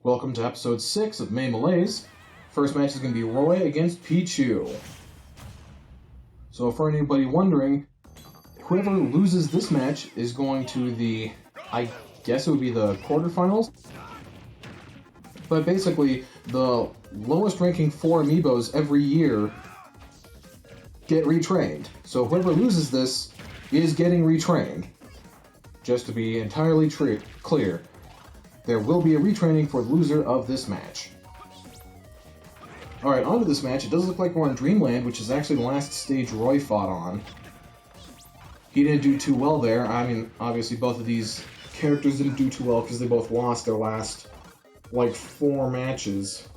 Welcome to episode 6 of Malaise. First match is going to be Roy against Pichu. So for anybody wondering, whoever loses this match is going to the, I guess it would be the quarterfinals? But basically, the lowest ranking 4 amiibos every year get retrained. So whoever loses this is getting retrained. Just to be entirely clear. There will be a retraining for the loser of this match. Alright, on to this match. It does look like we're on Dreamland, which is actually the last stage Roy fought on. He didn't do too well there. I mean, obviously both of these characters didn't do too well because they both lost their last, like, 4 matches.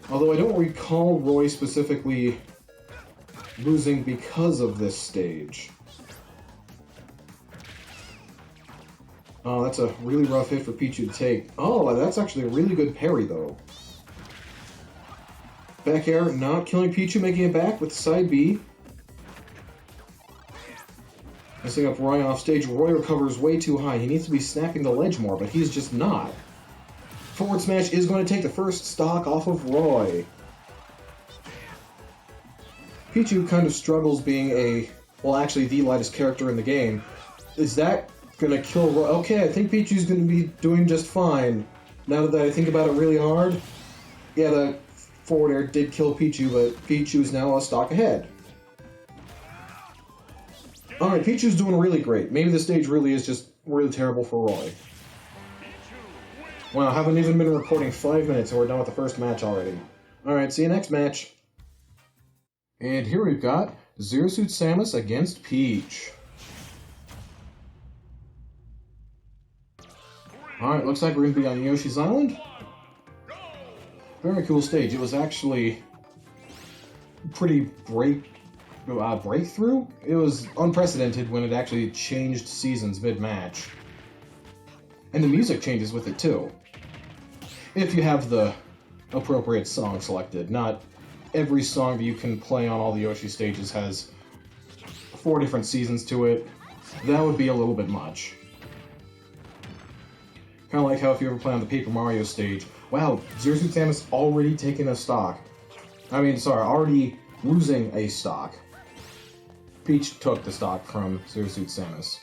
Although I don't recall Roy specifically losing because of this stage. Oh, that's a really rough hit for Pichu to take. Oh, that's actually a really good parry, though. Back air, not killing Pichu, making it back with side B. Messing up Roy off stage. Roy recovers way too high. He needs to be snapping the ledge more, but he's just not. Forward smash is going to take the first stock off of Roy. Pichu kind of struggles being well, actually the lightest character in the game. Is that gonna kill Roy? Okay, I think Pichu's gonna be doing just fine. Now that I think about it really hard. Yeah, the forward air did kill Pichu, but Pichu's now a stock ahead. Alright, Pichu's doing really great. Maybe the stage really is just really terrible for Roy. Wow, I haven't even been recording 5 minutes and we're done with the first match already. Alright, see you next match. And here we've got Zero Suit Samus against Peach. Alright, looks like we're going to be on Yoshi's Island. Very cool stage. It was actually pretty breakthrough. It was unprecedented when it actually changed seasons mid-match. And the music changes with it too. If you have the appropriate song selected. Not every song that you can play on all the Yoshi stages has 4 different seasons to it. That would be a little bit much. Kind of like how if you ever play on the Paper Mario stage, wow, Zero Suit Samus already taking a stock. Already losing a stock. Peach took the stock from Zero Suit Samus.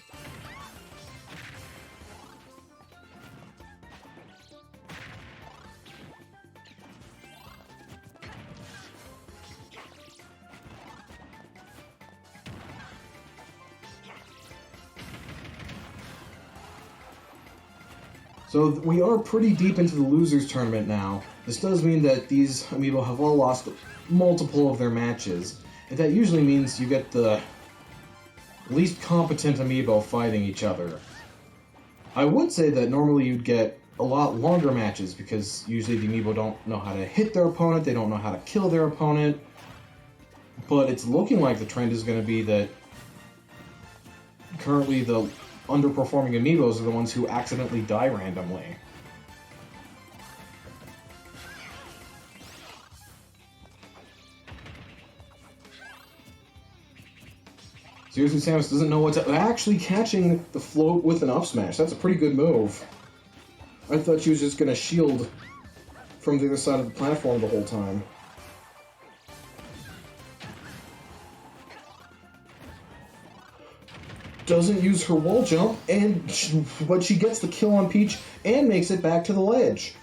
So we are pretty deep into the losers tournament now. This does mean that these amiibo have all lost multiple of their matches, and that usually means you get the least competent amiibo fighting each other. I would say that normally you'd get a lot longer matches, because usually the amiibo don't know how to hit their opponent, they don't know how to kill their opponent, but it's looking like the trend is going to be that currently the underperforming amiibos are the ones who accidentally die randomly. Zero Suit Samus doesn't know what's actually catching the float with an up smash. That's a pretty good move. I thought she was just gonna shield from the other side of the platform the whole time. Doesn't use her wall jump, but she gets the kill on Peach and makes it back to the ledge.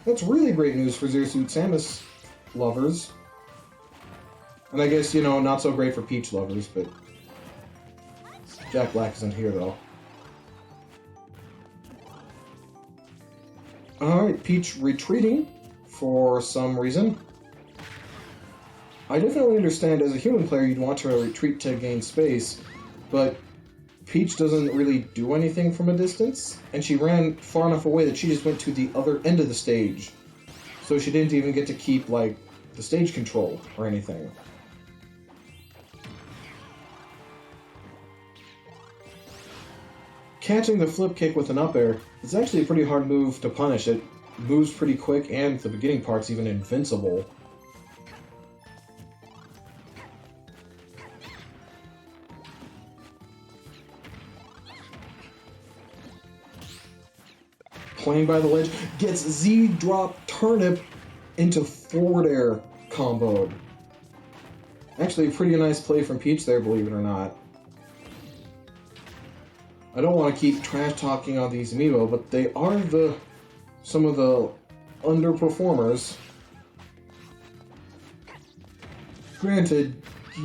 That's really great news for Zero Suit Samus lovers. And I guess, not so great for Peach lovers, but Jack Black isn't here, though. Alright, Peach retreating for some reason. I definitely understand as a human player you'd want to retreat to gain space, but Peach doesn't really do anything from a distance, and she ran far enough away that she just went to the other end of the stage. So she didn't even get to keep, the stage control or anything. Catching the flip kick with an up air is actually a pretty hard move to punish. It moves pretty quick, and the beginning part's even invincible. playing by the ledge, gets Z-drop turnip into forward air comboed. Actually, a pretty nice play from Peach there, believe it or not. I don't want to keep trash-talking on these amiibo, but they are some of the underperformers. Granted,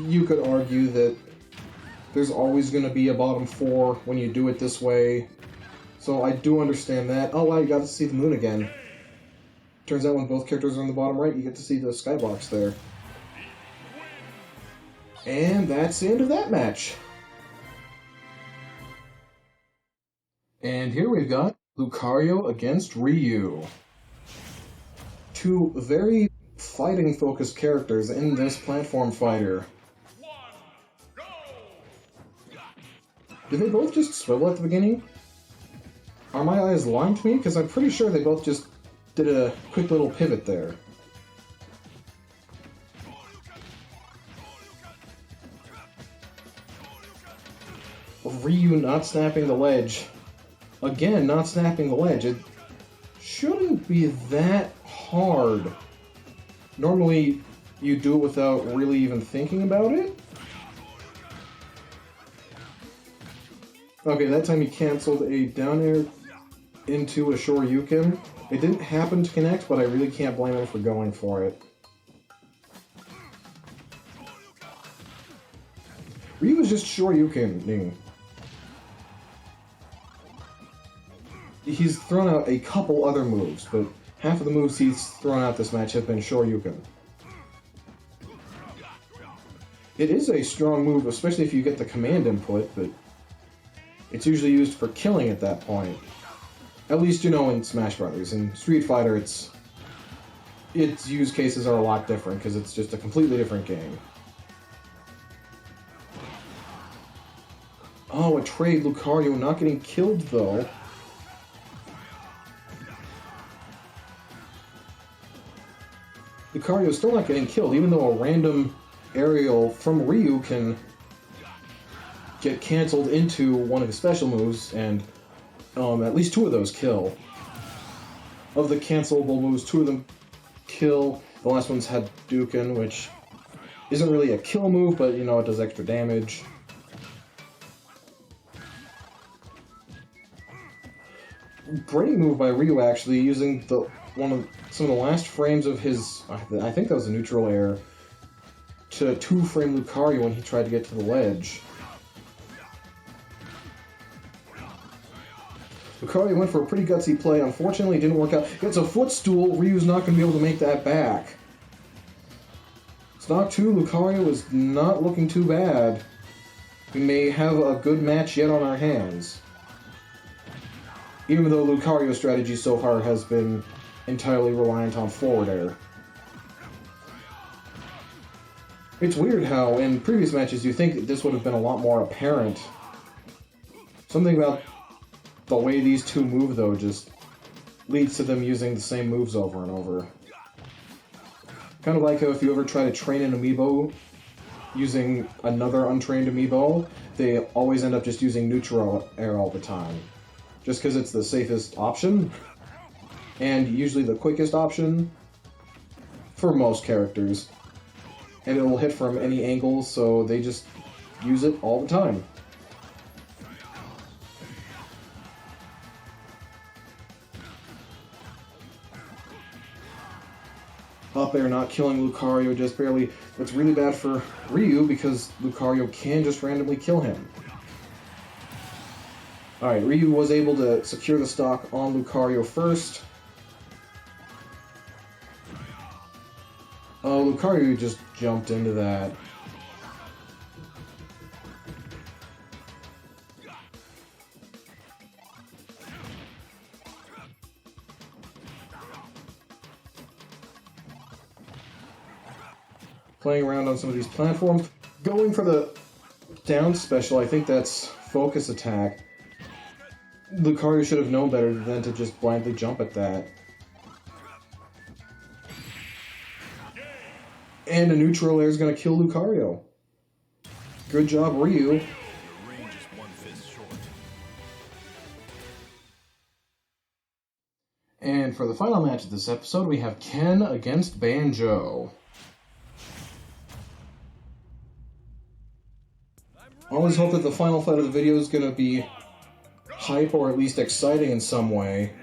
you could argue that there's always going to be a bottom 4 when you do it this way, so I do understand that. Oh wow, you got to see the moon again. Turns out when both characters are on the bottom right, you get to see the skybox there. And that's the end of that match. And here we've got Lucario against Ryu. Two very fighting-focused characters in this platform fighter. Did they both just swivel at the beginning? Are my eyes lying to me? Because I'm pretty sure they both just did a quick little pivot there. Ryu not snapping the ledge. Again, not snapping the ledge. It shouldn't be that hard. Normally, you do it without really even thinking about it. Okay, that time he canceled a down air into a Shoryuken. It didn't happen to connect, but I really can't blame him for going for it. Ryu was just Shoryukening. He's thrown out a couple other moves, but half of the moves he's thrown out this match have been Shoryuken. It is a strong move, especially if you get the command input, but it's usually used for killing at that point. At least, you know, in Smash Brothers. In Street Fighter, its use cases are a lot different, because it's just a completely different game. Oh, a trade. Lucario not getting killed, though. Lucario's still not getting killed, even though a random aerial from Ryu can get cancelled into one of his special moves, and at least 2 of those kill. Of the cancelable moves, 2 of them kill. The last one's Hadouken, which isn't really a kill move, but, you know, it does extra damage. Great move by Ryu, actually, using some of the last frames of his, I think that was a neutral air, to 2-frame Lucario when he tried to get to the ledge. Lucario went for a pretty gutsy play. Unfortunately, it didn't work out. Gets a footstool. Ryu's not going to be able to make that back. Stock 2, Lucario is not looking too bad. We may have a good match yet on our hands. Even though Lucario's strategy so far has been entirely reliant on forward air. It's weird how in previous matches you think that this would have been a lot more apparent. Something about the way these two move, though, just leads to them using the same moves over and over. Kind of like how if you ever try to train an amiibo using another untrained amiibo, they always end up just using neutral air all the time. Just because it's the safest option, and usually the quickest option for most characters. And it will hit from any angle, so they just use it all the time. Up air not killing Lucario, just barely. That's really bad for Ryu, because Lucario can just randomly kill him. Alright, Ryu was able to secure the stock on Lucario first. Oh, Lucario just jumped into that. Playing around on some of these platforms. Going for the down special, I think that's focus attack. Lucario should have known better than to just blindly jump at that. And a neutral air is going to kill Lucario. Good job, Ryu. And for the final match of this episode, we have Ken against Banjo. I always hope that the final fight of the video is going to be hype or at least exciting in some way.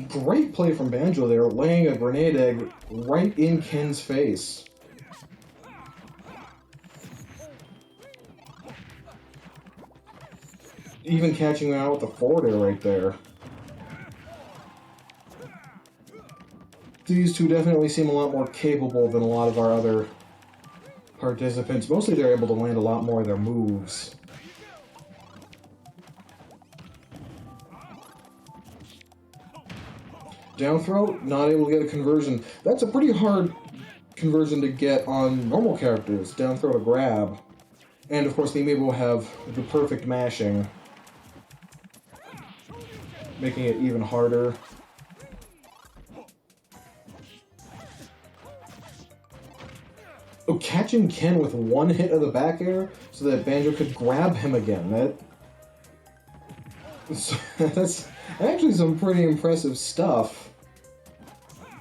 Great play from Banjo there, laying a grenade egg right in Ken's face. Even catching him out with the forward air right there. These two definitely seem a lot more capable than a lot of our other participants. Mostly they're able to land a lot more of their moves. Down throw, not able to get a conversion. That's a pretty hard conversion to get on normal characters. Down throw to grab. And of course the amiibo have the perfect mashing, making it even harder. Oh, catching Ken with one hit of the back air so that Banjo could grab him again. That's actually some pretty impressive stuff.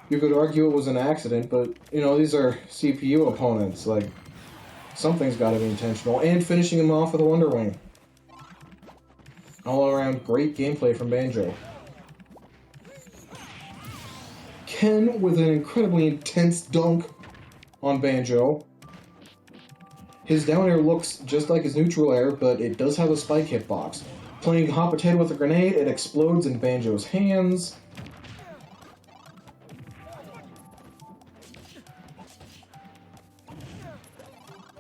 You could argue it was an accident, but, you know, these are CPU opponents. Like, something's got to be intentional. And finishing him off with a Wonder Wing. All around, great gameplay from Banjo. Ken with an incredibly intense dunk on Banjo. His down air looks just like his neutral air, but it does have a spike hitbox. Playing hot potato with a grenade, it explodes in Banjo's hands.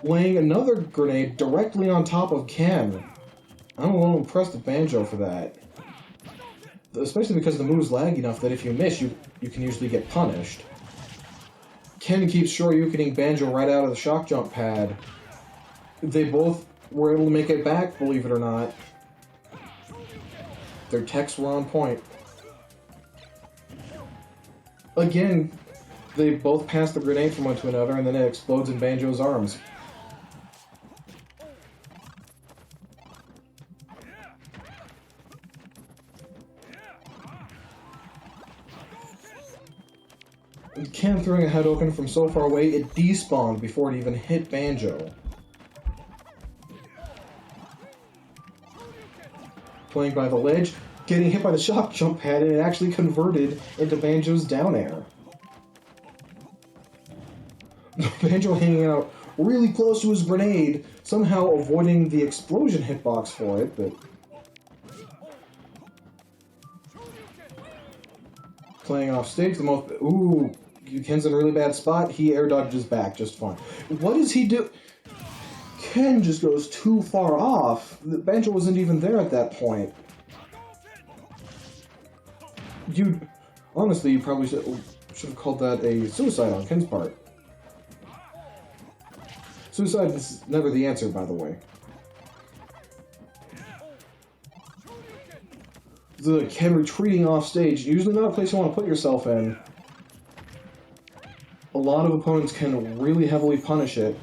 Laying another grenade directly on top of Ken. I'm a little impressed with Banjo for that. Especially because the moves lag enough that if you miss, you can usually get punished. Ken keeps shoryukening Banjo right out of the shock jump pad. They both were able to make it back, believe it or not. Their techs were on point. Again, they both pass the grenade from one to another, and then it explodes in Banjo's arms. Ken throwing a head open from so far away, it despawned before it even hit Banjo. Playing by the ledge, getting hit by the shock jump pad, and it actually converted into Banjo's down air. Banjo hanging out really close to his grenade, somehow avoiding the explosion hitbox for it, but... Playing off stage, the most... Ooh, Ken's in a really bad spot. He air dodges back just fine. What does he do? Ken just goes too far off. The Banjo wasn't even there at that point. Honestly, you probably should have called that a suicide on Ken's part. Suicide is never the answer, by the way. The Ken retreating off stage, usually not a place you want to put yourself in. A lot of opponents can really heavily punish it.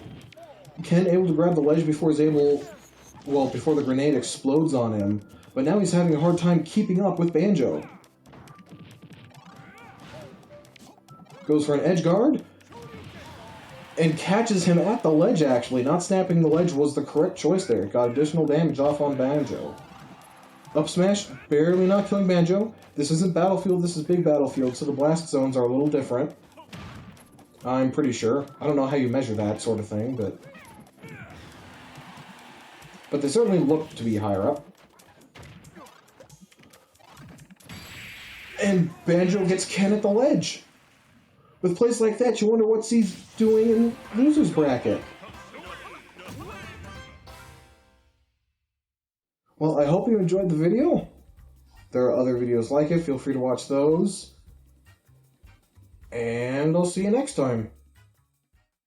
Ken able to grab the ledge before before the grenade explodes on him, but now he's having a hard time keeping up with Banjo. Goes for an edge guard, and catches him at the ledge actually. Not snapping the ledge was the correct choice there. Got additional damage off on Banjo. Up smash, barely not killing Banjo. This isn't Battlefield, this is Big Battlefield, so the blast zones are a little different. I'm pretty sure. I don't know how you measure that sort of thing, but they certainly look to be higher up. And Banjo gets Ken at the ledge. With plays like that, you wonder what he's doing in loser's bracket. Well, I hope you enjoyed the video. There are other videos like it. Feel free to watch those. And I'll see you next time.